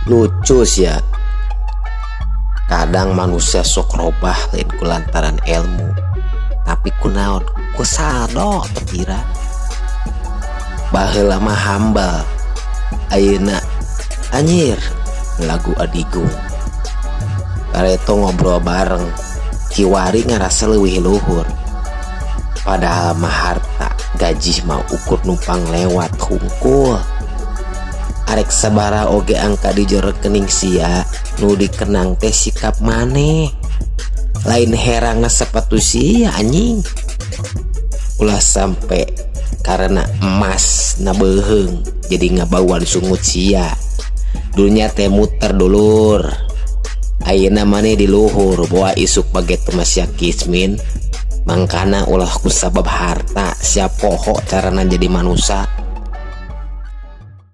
Lucu sih ya, kadang manusia sok robah lain kulantaran ilmu, tapi kunaon ku saldo terkira baheula mah hambal. Ayeuna anjir lagu adigung kareto ngobrol bareng kiwari ngerasa leuwih luhur, padahal mah harta gaji mau ukur numpang lewat hungkul. Arek sabara oge angka di jero rekening sia nu dikenang teh sikap maneh lain herangna sepatu sia anjing. Ulah sampai karena emas na beheung jadi ngabawan sungut sia. Dunia teh muter dulur, ayeuna maneh di luhur bawa isuk baget pemasya kismin, mangkana ulah kusabab harta siap poho carana jadi manusia.